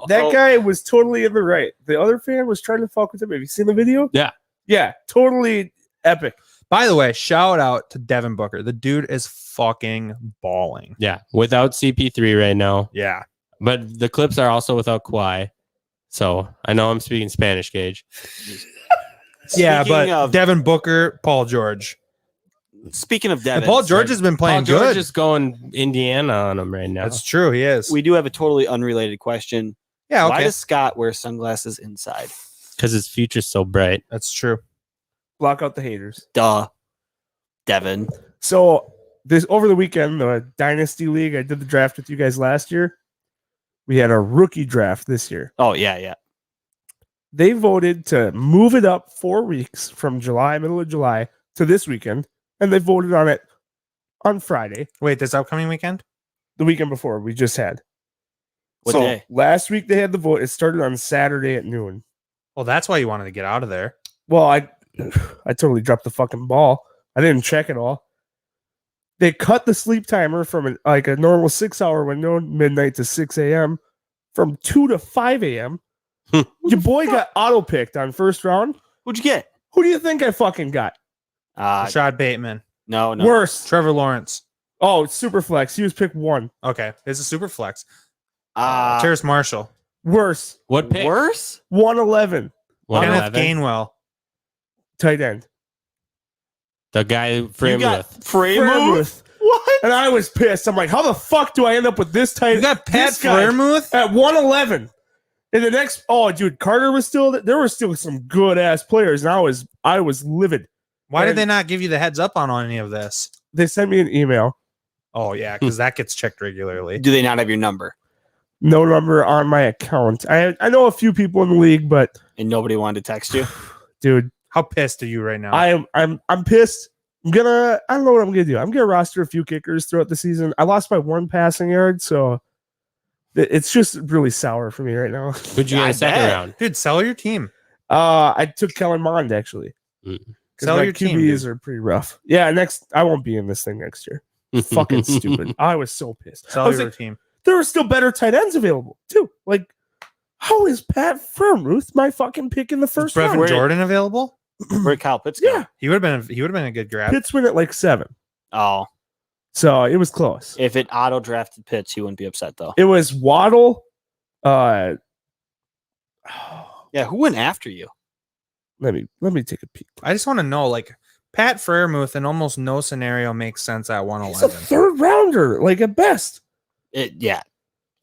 That guy was totally in the right. The other fan was trying to fuck with him. Have you seen the video? Yeah. Yeah, totally epic. By the way, shout out to Devin Booker. The dude is fucking balling. Yeah, without CP3 right now, Yeah. but the Clips are also without Kawhi. So I know I'm speaking Spanish, Gage. Yeah, Speaking but of- Devin Booker, Paul George. Speaking of And Devin, Paul George has been playing Paul George good. is going Indiana on him right now. That's true. He is. we do have a totally unrelated question. Yeah. Why Okay. does Scott wear sunglasses inside? Because his future's so bright. That's true. Block out the haters. Duh, Devin. So this over the weekend, the Dynasty League, I did the draft with you guys last year. We had a rookie draft this year. Oh yeah. They voted to move it up 4 weeks from July, middle of July, to this weekend, and they voted on it on Friday, Wait, this upcoming weekend? the weekend before we just had. What so day? last week they had the vote. It started on Saturday at noon. Well, that's why you wanted to get out of there. Well, I totally dropped the fucking ball. I didn't check it all. They cut the sleep timer from like a normal 6-hour window, midnight to 6 a.m., from 2 to 5 a.m. Your boy got auto picked on first round. Who'd you get? Who do you think I fucking got? Rashad Bateman, No. Worse. Trevor Lawrence. Oh, it's super flex. He was picked 1. Okay, it's a super flex. Uh, Terrace Marshall, Worse. What pick? worse? 111. Kenneth 111? Gainwell. Tight end. The guy You Freemuth. got Freemuth? Freiermuth. What? And I was pissed. I'm like, how the fuck do I end up with this tight You got Pat this guy Freiermuth? at 111? And the next, dude, Carter was still there. Were still some good ass players, and I was livid. Why did And- they not give you the heads up on any of this? They sent me an email. Oh yeah, because that gets checked regularly. Do they not have your number? No number on my account. I know a few people in the league, but And nobody wanted to text you? dude, How pissed are you right now? I'm pissed. I don't know what I'm gonna do. I'm gonna roster a few kickers throughout the season. I lost by 1 passing yard, so it's just really sour for me right now. Who'd you get I in second bet. round? Dude, sell your team. I took Kellen Mond actually. Mm. 'Cause Sell my your team, QBs dude. are pretty rough. Yeah, I won't be in this thing next year. Fucking stupid. I was so pissed. I Sell was your like, team. there are still better tight ends available too. Like, how is Pat Freiermuth my fucking pick in the Is first Brevin round? Jordan available? Where'd Kyle Pitts go? Yeah, He would have been a good grab. Pitts went at like 7, Oh, so it was close. if it auto drafted Pitts, you wouldn't be upset though. It was Waddle. Yeah, who went after you? Let me take a peek. I just want to know, like, Pat Freiermuth in almost no scenario makes sense at He's a 111. third rounder, like at best. Yeah,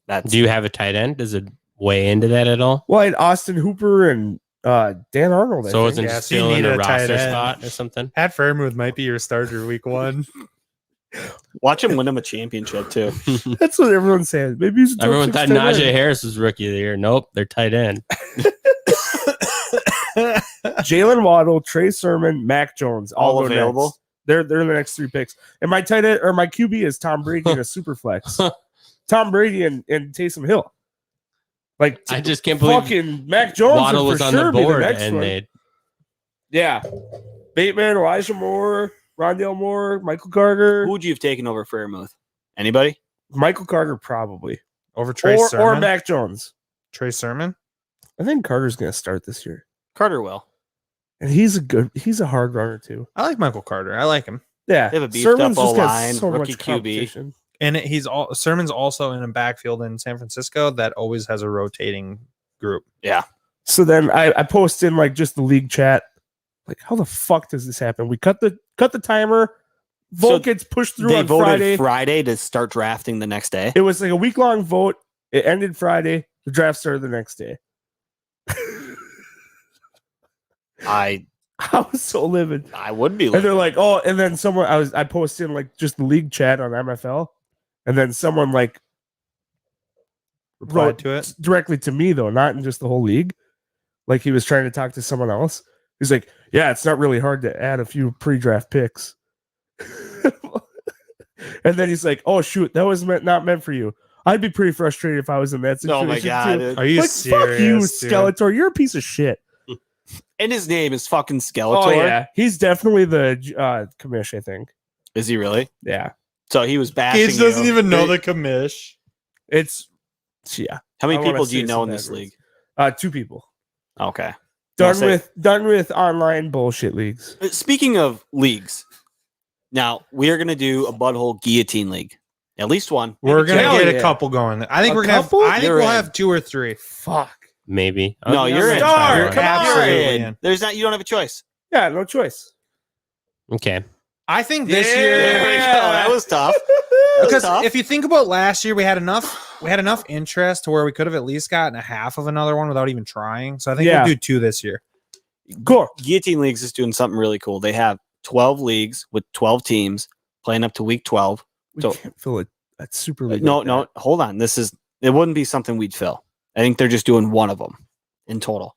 that's Do you have a tight end? Does it weigh into that at all? Well, I had Austin Hooper and Dan Arnold. I So think. isn't Yeah, it so you still in needed the a tight roster end. spot or something? Pat Freiermuth might be your starter week 1. watch him win him a championship too. That's what everyone's saying. Maybe he's a top Everyone 6 thought tight Najee end. Harris was rookie of the year. Nope, they're tight end. Jalen Waddle, Trey Sermon, Mac Jones, All go available? next. They're the next 3 picks. And my tight end or my QB is Tom Brady in a super flex. Tom Brady and Taysom Hill. Like I just can't believe fucking Mac Jones Waddle would was for on sure the be board next and one. they Yeah, Bateman, Elijah Moore, Rondale Moore, Michael Carter. Who would you have taken over Fairmouth? Anybody? Michael Carter probably, Over Trey or Sermon. Mac Jones. Trey Sermon. I think Carter's going to start this year, Carter will. and he's a hard runner too. I like Michael Carter. I like him. Yeah, They have a beefed Sermon's up just got O-line, so rookie much QB. competition. And Sermon's also in a backfield in San Francisco that always has a rotating group. So then I post in like just the league chat, like how the fuck does this happen? We cut the timer. Vote So gets pushed through They on voted Friday. to start drafting the next day. It was like a week long vote. It ended Friday. The draft started the next day. I I was so livid. would be. And they're Like, like, oh, and then I posted in like just the league chat on MFL, and then someone like Replied wrote to it. directly to me though, not in just the whole league. Like he was trying to talk to someone else. He's like, yeah, it's not really hard to add a few pre-draft picks. And then he's like, oh shoot, that was not meant for you. I'd be pretty frustrated if I was in that situation. oh my god! too. Are you Like, serious? fuck you, dude? Skeletor. You're a piece of shit. And his name is fucking Skeletor. Oh yeah, he's definitely the commish. I think. Is he really? Yeah, So he was bashing. Gage doesn't you. even know the commish. it's yeah. How many I wanna people do you say know some in bad this words. league? 2 people. Okay. Done I'll say- done with online bullshit leagues. Speaking of leagues, now we are going to do a butthole guillotine league. At least one. We're gonna Hell get yeah. a couple going. I think A we're gonna. couple? I think You're we'll in. have 2 or 3. Fuck. maybe. No, you're in. Star, You're come on. absolutely You're in. in. There's not. You don't have a choice. Yeah, no choice. Okay. I think this Yeah. year. There we go. That was tough. That was Because tough. if you think about last year, we had enough interest to where we could have at least gotten a half of another one without even trying. So I think Yeah. we'll do 2 this year. Cool. Guillotine Leagues is doing something really cool. They have 12 leagues with 12 teams playing up to week 12. We So- can't fill a super league. No, like no, that. hold on. It wouldn't be something we'd fill. I think they're just doing one of them in total.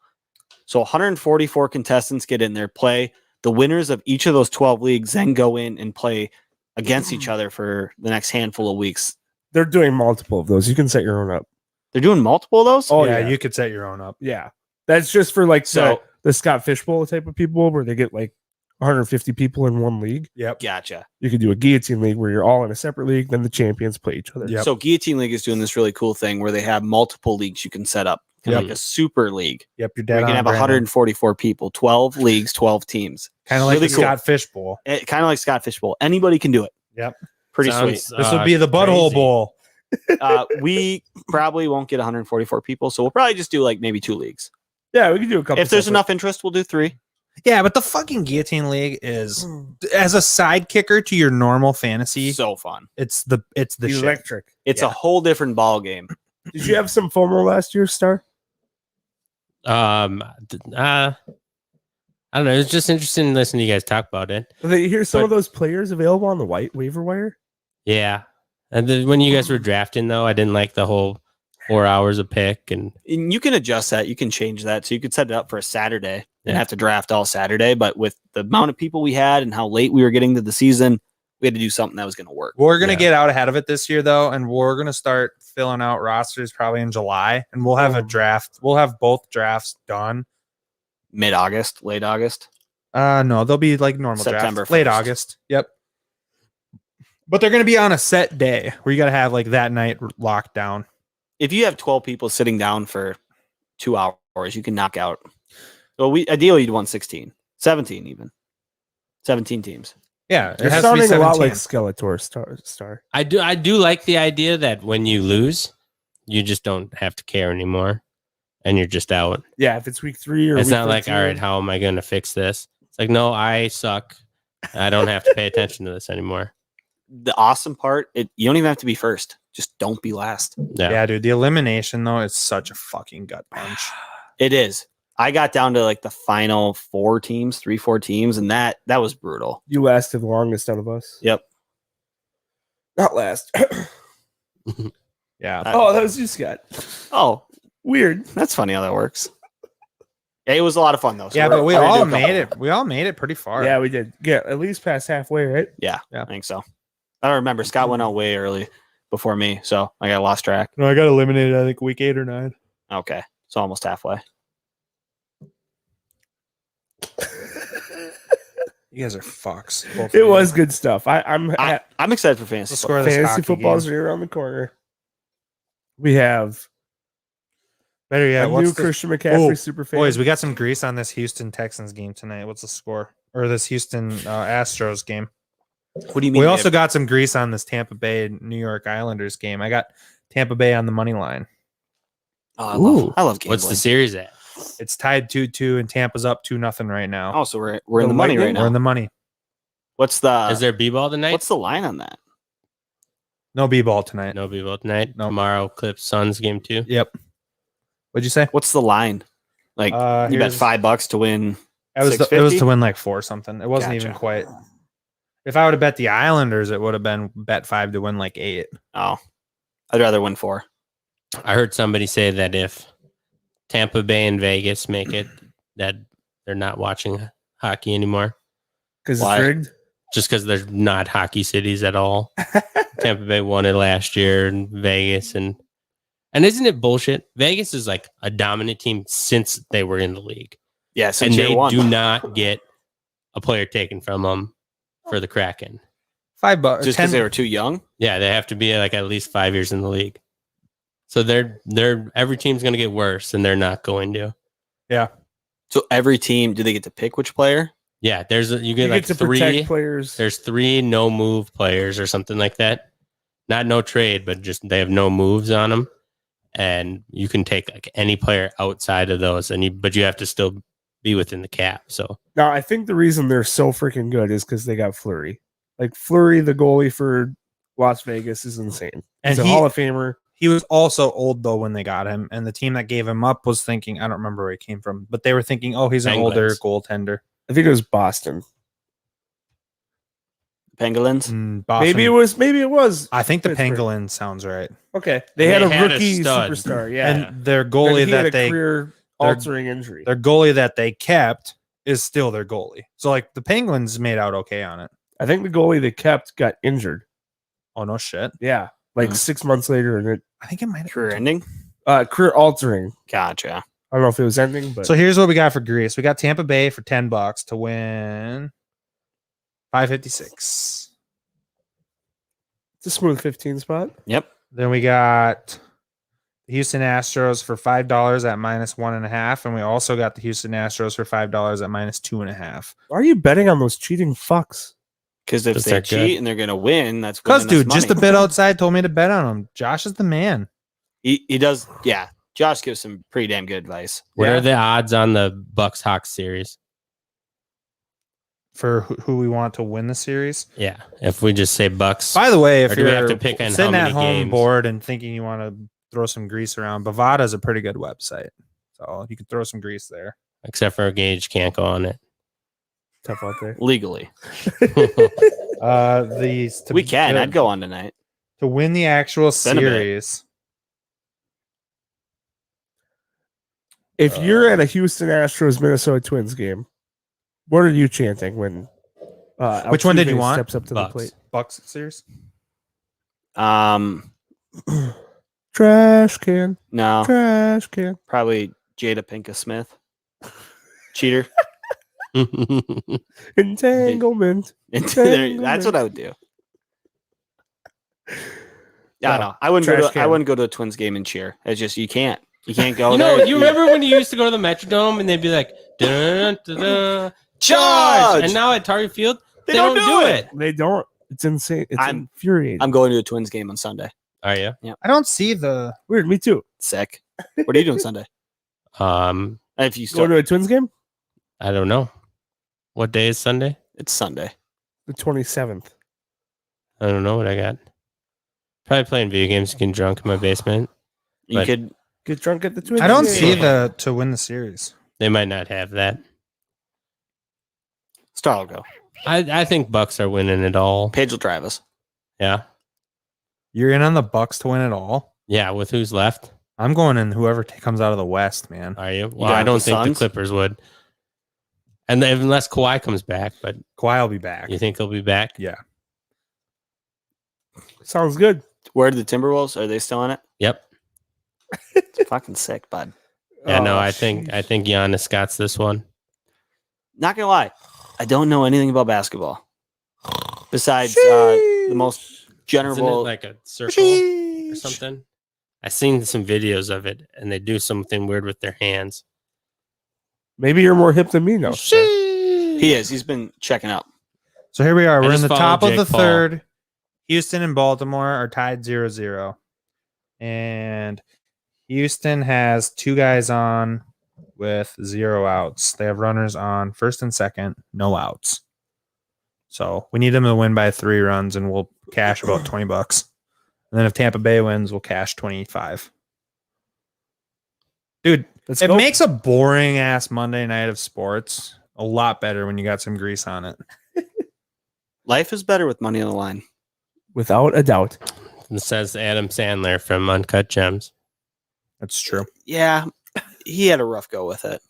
So 144 contestants get in there, play. The winners of each of those 12 leagues then go in and play against each other for the next handful of weeks. They're doing multiple of those. You can set your own up. They're doing multiple of those? Oh yeah, yeah, you could set your own up. yeah. That's just for like So- the Scott Fishbowl type of people where they get like 150 people in one league. Yep. Gotcha. You could do a guillotine league where you're all in a separate league, then the champions play each other. Yep. So Guillotine League is doing this really cool thing where they have multiple leagues you can set up. Kind of Yep. like a super league. Yep. You're Where dead you can on. have 144 people, 12 leagues, 12 teams. Kind of like really the cool. Scott Fish Bowl. Kind of like Scott Fishbowl. Anybody can do it. Yep. Pretty Sounds, sweet. This would be the Butthole crazy. Bowl. We probably won't get 144 people, so we'll probably just do like maybe 2 leagues. Yeah, we can do a couple. If there's separate. enough interest, we'll do 3. Yeah, but the fucking Guillotine League is as a side kicker to your normal fantasy. So fun. It's the shit. electric. It's a whole different ball game. Did you have some FOMO last year, Star? I don't know. It's just interesting to listen to you guys talk about it. Did you hear some But- of those players available on the waiver wire? Yeah. And then when you guys were drafting, though, I didn't like the whole 4 hours a pick. And And you can adjust that. You can change that. So you could set it up for a Saturday and Yeah. have to draft all Saturday. But with the amount of people we had and how late we were getting to the season, we had to do something that was going to work. We're gonna Yeah. get out ahead of it this year though, and we're gonna start filling out rosters probably in July, and we'll have a draft. We'll have both drafts done. Mid-August, late August. No, they'll be like normal September drafts. Late 1st. August. Yep. But they're gonna be on a set day where you gotta have like that night locked down. If you have 12 people sitting down for 2 hours, you can knock out. So ideally you'd want 16, 17 even. 17 teams. Yeah, it You're has to be sounding a lot 17. like Skeletor, Star. I do like the idea that when you lose, you just don't have to care anymore. And you're just out. Yeah, if it's week 3 or It's week not like, 13. all right, how am I going to fix this? It's like, no, I suck. I don't have to pay attention to this anymore. The awesome part, you don't even have to be first. Just don't be last. Yeah. Yeah, dude. The elimination though is such a fucking gut punch. It is. I got down to like the final 4 teams, 3-4 teams, and that was brutal. You lasted the longest out of us. Yep. Not last. Yeah. Oh, that was you, Scott. Oh, Weird. that's funny how that works. Yeah, it was a lot of fun though. So Yeah, we're but we gonna do all a couple made more. it. We all made it pretty far. Yeah, we did. Get at least past halfway, right? Yeah, Yeah. I think so. I don't remember. Scott went out way early before me, so I got lost track. No, I got eliminated. I think week 8 or 9. Okay, so almost halfway. You guys are fucks. both of It you. was good stuff. I'm I'm excited for fantasy. The score of this fantasy hockey football's game. right around the corner. We have Better yet, a what's new the Christian McCaffrey Oh, super fan. boys? We got some grease on this Houston Texans game tonight. What's the score? Or this Houston Astros game? What do you mean? We also got some grease on this Tampa Bay New York Islanders game. I got Tampa Bay on the money line. I love gambling. What's the series at? It's tied 2-2, and Tampa's up 2-0 right now. Oh, so we're in the money right We're now. in the money. What's the? Is there b-ball tonight? What's the line on that? No b-ball tonight. No b-ball tonight. No. Tomorrow, Clips Suns game 2. Yep. What'd you say? What's the line? Like you bet here's- $5 to win. It was $6.50? to win like 4 something. It wasn't even Gotcha. quite. If I would have bet the Islanders, it would have been bet 5 to win like 8. Oh, I'd rather win 4. I heard somebody say that if Tampa Bay and Vegas make it, that they're not watching hockey anymore. Because it's Why? rigged. Just because they're not hockey cities at all. Tampa Bay won it last year, and Vegas, and isn't it bullshit? Vegas is like a dominant team since they were in the league, Yeah, and since they year 1. do not get a player taken from them for the Kraken. $5. Just because they were too young. Yeah, they have to be like at least 5 years in the league. So they're every team's going to get worse, and they're not going to. Yeah. So every team, do they get to pick which player? Yeah, you You get like get to 3. protect players. There's 3 no move players or something like that. Not no trade, but just they have no moves on them, and you can take like any player outside of those, but you have to still be within the cap. So Now, I think the reason they're so freaking good is because they got Fleury. Like Fleury, the goalie for Las Vegas, is insane. He's And a he- Hall of Famer. He was also old though when they got him, and the team that gave him up was thinking, I don't remember where he came from, but they were thinking, oh, he's an older Penguins. goaltender. I think it was Boston. Pangolins. Boston. Maybe it was. I think the Pittsburgh. Pangolin sounds right. Okay, they had a had a rookie stud. superstar. Yeah, And their And goalie he had that a they career-altering injury. their goalie that they kept is still their goalie. So like the Penguins made out okay on it. I think the goalie they kept got injured. Oh no shit. Yeah, like Mhm. 6 months later, and it I think it might Career ending. career-altering. Gotcha. I don't know if it was ending, but So here's what we got for Greece. We got Tampa Bay for $10 to win 556. it's a smooth 15 spot. Yep. Then we got the Houston Astros for $5 at -1.5, and we also got the Houston Astros for $5 at -2.5. Why are you betting on those cheating fucks? Because if Just they they're cheat good. and they're gonna win, that's Because winning us dude, just a money. bit outside told me to bet on him. Josh is the man. He does. Yeah. Josh gives some pretty damn good advice. what Yeah. are the odds on the Bucks Hawks series? For who we want to win the series. Yeah, if we just say Bucks. By the way, if Or do we you're have to pick on how sitting at many home games? bored and thinking you want to throw some grease around, Bovada is a pretty good website. So you can throw some grease there. Except for Gage can't go on it. Tough out there. Legally, We we can. I'd go on tonight. to win the actual Been a bit. series. If you're at a Houston Astros Minnesota Twins game, what are you chanting when? Which one did you Altuve want? Steps up to Bucks. the plate. Bucks series. Trash can. No, Trash can. probably Jada Pinkett Smith. Cheater. Entanglement. That's what I would do. Yeah, No, no, I wouldn't go trash to. I can. wouldn't go to a Twins game and cheer. It's just you can't. You can't go You there. know, you remember when you used to go to the Metrodome and they'd be like, dun, dun, dun, Charge! and now at Target Field, They don't do it. They don't. It's insane. It's I'm- infuriating. I'm going to a Twins game on Sunday. Are you? I don't see the. Weird. Me too. Sick. What are you doing Sunday? If you Go start, to a Twins game. I don't know. What day is Sunday? it's Sunday. The 27th. I don't know what I got. Probably playing video games, getting drunk in my basement. You But- could. Get drunk at the Twins. I don't game. see the to win the series. They might not have that. Star will go. I think Bucks are winning it all. Paige will drive us. Yeah. You're in on the Bucks to win it all. Yeah, with who's left? I'm going in whoever comes out of the West, man. Are you? Well, going I with don't the think the Suns? Clippers would. And unless Kawhi comes back, but Kawhi will be back. you think he'll be back? Yeah. Sounds good. Where are the Timberwolves? Are they still in it? Yep. Fucking sick, bud. Yeah, no, Oh, I think Giannis got this one. Not gonna lie, I don't know anything about basketball besides the most Isn't it general. like a circle or something? I seen some videos of it, and they do something weird with their hands. Maybe you're more hip than me now. sir. He is. He's been checking up. So here we are. I We're in just the followed top of Jake the Paul. third. Houston and Baltimore are tied 0-0. And Houston has two guys on with 0 outs. They have runners on first and second, no outs. So we need them to win by 3 runs, and we'll cash about $20. And then if Tampa Bay wins, we'll cash 25. Dude, Let's it go. makes a boring ass Monday night of sports a lot better when you got some grease on it. Life is better with money on the line. Without a doubt. It says Adam Sandler from Uncut Gems. That's true. Yeah, he had a rough go with it.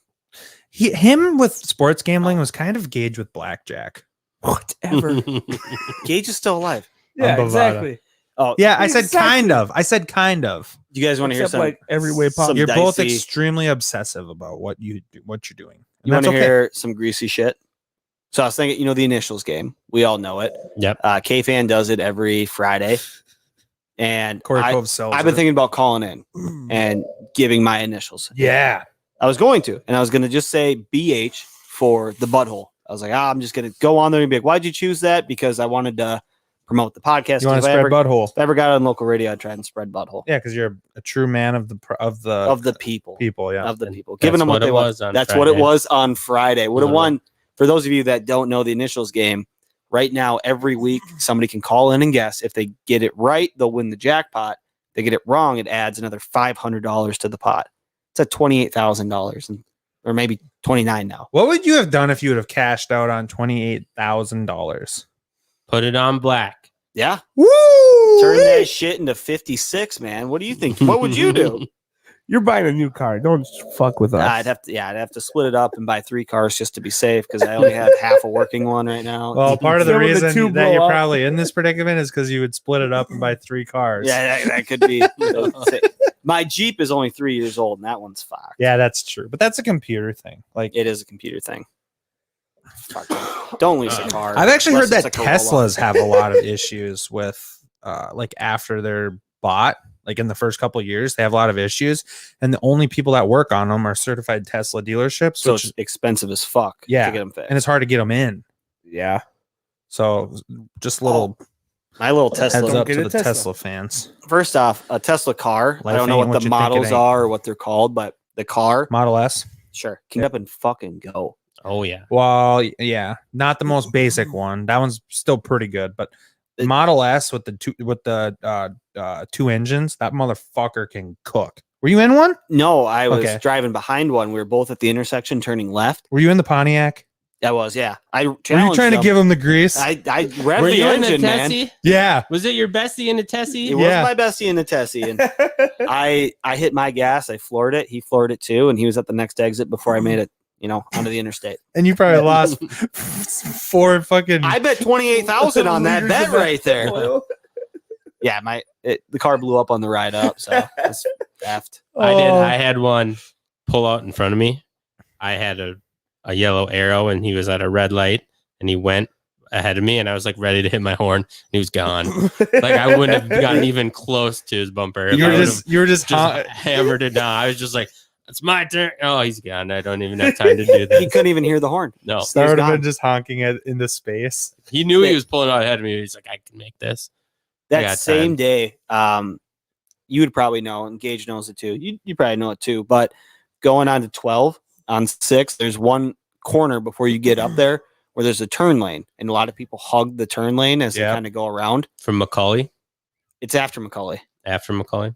Him with sports gambling was kind of Gage with blackjack. Whatever. Gage is still alive. Yeah, Bovada. exactly. Oh, Yeah, I said Exactly. kind of. I said kind of. Do you guys want to hear Except some? like every way possible. some You're both dicey- extremely obsessive about what you're doing. And You want that's to okay. hear some greasy shit? So I was thinking, the initials game. We all know it. Yep. K-Fan does it every Friday. And Corey I, Cove sells I've been it. thinking about calling in and giving my initials. Yeah. I was going to, and I was going to just say BH for the butthole. I was like, I'm just going to go on there and be like, why'd you choose that? Because I wanted to promote the podcast. You want to If I spread ever- butthole? If I ever got on local radio, I'd try and spread butthole Yeah, because you're a true man of the people. people. Yeah. Of the people. That's Giving them what what it they want. was on That's what it Friday. was on Friday. Would have Literally. won. For those of you that don't know the initials game, right now, every week, somebody can call in and guess. If they get it right, they'll win the jackpot. If they get it wrong, it adds another $500 to the pot. It's at $28,000, or maybe 29 now. What would you have done if you would have cashed out on $28,000? Put it on black. Yeah. Woo! Turn that shit into 56, man. What do you think? What would you do? You're buying a new car. Don't fuck with us. I'd have to split it up and buy 3 cars just to be safe because I only have half a working one right now. Well, part of the Some of the reason two that blow you're up. probably in this predicament is because you would split it up and buy 3 cars. Yeah, that could be. My Jeep is only 3 years old, and that one's fucked. Yeah, that's true. But that's a computer thing. Like, It is a computer thing. Fuck it. Don't lease a car. I've actually heard unless that it's a Corolla. Teslas have a lot of issues with like after they're bought, like in the first couple of years, they have a lot of issues. And the only people that work on them are certified Tesla dealerships, So which it's expensive as fuck Yeah, to get them fixed. and it's hard to get them in. Yeah. So just a little My little Tesla. heads up Get to a the Tesla. Tesla fans. First off, a Tesla car. I Life don't know ain't what what the you think it models ain't. are or what they're called, but the car, Model S. sure, can get up and fucking go. Oh yeah. Well, yeah, not the most basic one. That one's still pretty good, but the Model S with the two engines, that motherfucker can cook. Were you in one? No, I was Okay. driving behind one. We were both at the intersection turning left. Were you in the Pontiac? I was, yeah. I Were you challenged trying to them. give him the grease? I revved Were the you in the engine, man. Tessie? yeah. Was it your bestie in the Tessie? It Yeah. was my bestie in the Tessie, and I hit my gas. I floored it. He floored it too, and he was at the next exit before I made it, onto the interstate. And you probably lost 4 fucking. I bet 28,000 on that bet right there. Yeah, the car blew up on the ride up, so it's theft. I did. Oh. I had one pull out in front of me. I had a yellow arrow, and he was at a red light, and he went ahead of me, and I was like ready to hit my horn. And he was gone. Like I wouldn't have gotten even close to his bumper. if You I were would've just hammered it down. I was just like, "It's my turn." Oh, he's gone. I don't even have time to do He this. couldn't even hear the horn. No, That would have gone. been just honking it into space. he knew he was pulling out ahead of me. He's like, "I can make this." I That got same time. day, you would probably know, and Gage knows it too. You probably know it too. But going on to 12 on 6, there's one corner before you get up there where there's a turn lane, and a lot of people hug the turn lane as they Yeah. kind of go around. From Macaulay. It's after Macaulay. After Macaulay.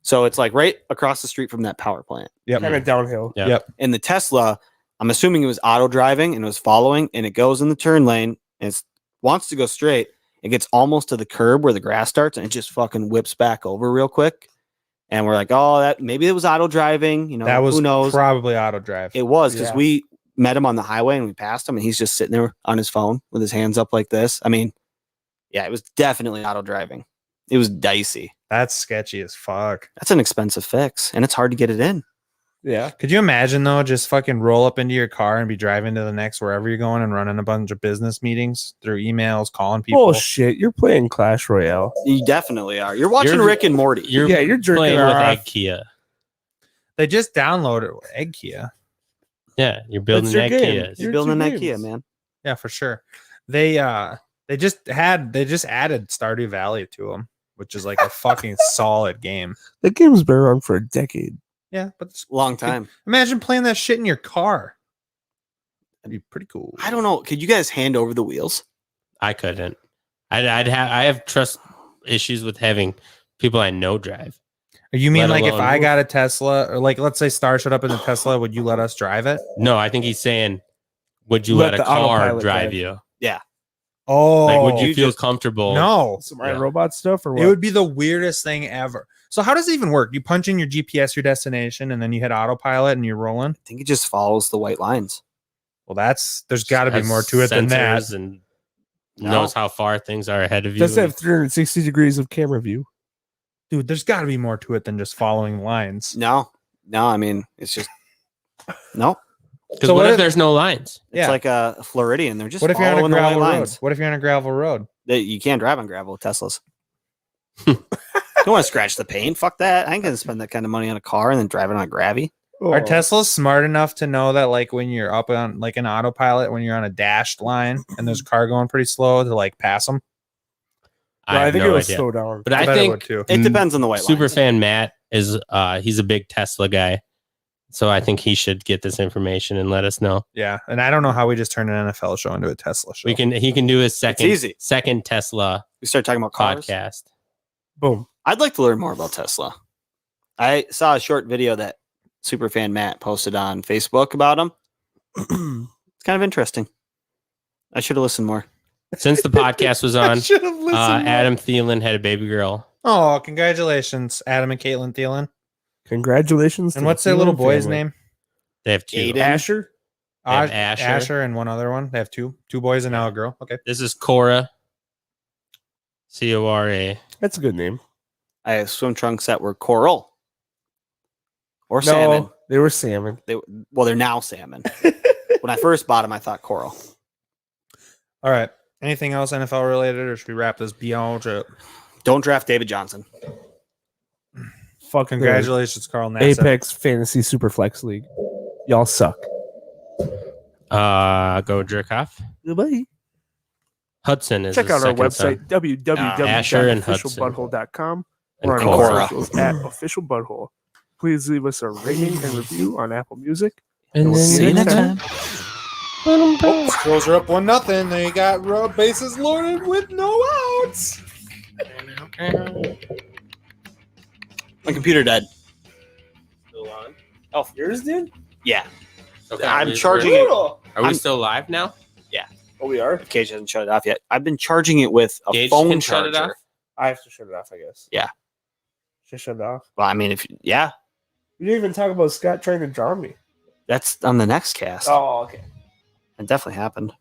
So it's like right across the street from that power plant. Yep. Kind of downhill. Yeah. Yep. And the Tesla, I'm assuming it was auto driving and it was following, and it goes in the turn lane and it wants to go straight. It gets almost to the curb where the grass starts, and it just fucking whips back over real quick. And we're like, oh, that maybe it was auto driving. That was who knows? probably auto drive. It was because Yeah. we met him on the highway and we passed him, and he's just sitting there on his phone with his hands up like this. I mean, yeah, it was definitely auto driving. It was dicey. That's sketchy as fuck. That's an expensive fix, and it's hard to get it in. Yeah. Could you imagine though, just fucking roll up into your car and be driving to the next wherever you're going and running a bunch of business meetings through emails, calling people? Bullshit. You're playing Clash Royale. You definitely are. You're watching You're- Rick and Morty. You're You're jerking playing her with off. IKEA. They just downloaded Eggkia. Yeah, you're building That's your game. IKEAs. You're building an two IKEA, games. man. Yeah, for sure. They just added Stardew Valley to them, which is like a fucking solid game. The game's been around for a decade. Yeah, but Long time. imagine playing that shit in your car. That'd be pretty cool. I don't know. Could you guys hand over the wheels? I couldn't. I have trust issues with having people I know drive. You mean Let like if alone- I got a Tesla, or like let's say Star showed up in a Tesla, would you let us drive it? No, I think he's saying, would you Let let a the car autopilot drive drive. you? Oh, Like, would you feel comfortable? No, Some Yeah. iRobot stuff or what? it would be the weirdest thing ever. So how does it even work? You punch in your GPS, your destination, and then you hit autopilot and you're rolling. I think it just follows the white lines. Well, there's got to be Has more to it than that. sensors and No. knows how far things are ahead of you. Does have 360 degrees of camera view. Dude, there's got to be more to it than just following lines. No. I mean, it's just no. Because So what what if if- there's no lines? It's Yeah. like a Floridian. They're just What if you're on a following the white gravel road? lines. What if you're on a gravel road? You can't drive on gravel with Teslas. Don't want to scratch the paint. Fuck that. I ain't gonna spend that kind of money on a car and then drive it on gravity. Oh. Are Teslas smart enough to know that like when you're up on like an autopilot, when you're on a dashed line and there's a car going pretty slow to like pass them? I I have think no it'll idea. slow down. But I bet it would think too. It depends on the white lines. Superfan Matt is he's a big Tesla guy. So I think he should get this information and let us know. Yeah, and I don't know how we just turned an NFL show into a Tesla show. He can do his easy. second Tesla We start talking about cars. podcast. Boom. I'd like to learn more about Tesla. I saw a short video that Superfan Matt posted on Facebook about him. It's kind of interesting. I should have listened more. Since the podcast was on, should have listened. Adam Thielen had a baby girl. Oh, congratulations, Adam and Caitlin Thielen. Congratulations. And to what's the their little Thielen boy's family. name? They have two. Aiden. Asher. They have Asher and one other one. They have two boys and now a girl. Okay. This is Cora. Cora. That's a good name. I have swim trunks that were coral or salmon. No, they were salmon. They're now salmon. When I first bought them, I thought coral. All right. Anything else NFL related, or should we wrap this beyond up? Don't draft David Johnson. Fuck. Congratulations, Carl the Nassib. Apex Fantasy Superflex League. Y'all suck. Go jerk off. Goodbye. Hudson is Check his out our second son. website, Asher and Hudson. www.officialbutthole.com. And We're on Cora. all socials at Official Butthole. Please leave us a rating and review on Apple Music. And we'll see you next time. Scrolls are up 1-0. They got road bases loaded with no outs. My computer died. Oh, yours did? Yeah. Okay, I'm charging it. Are we I'm- still live now? Oh, we are? If Cage hasn't shut it off yet. I've been charging it with a Gage phone can shut charger. it off? I have to shut it off, I guess. Yeah. Should I shut it off? Well, I mean, if yeah, We didn't even talk about Scott trying to drown me. that's on the next cast. Oh, okay. It definitely happened.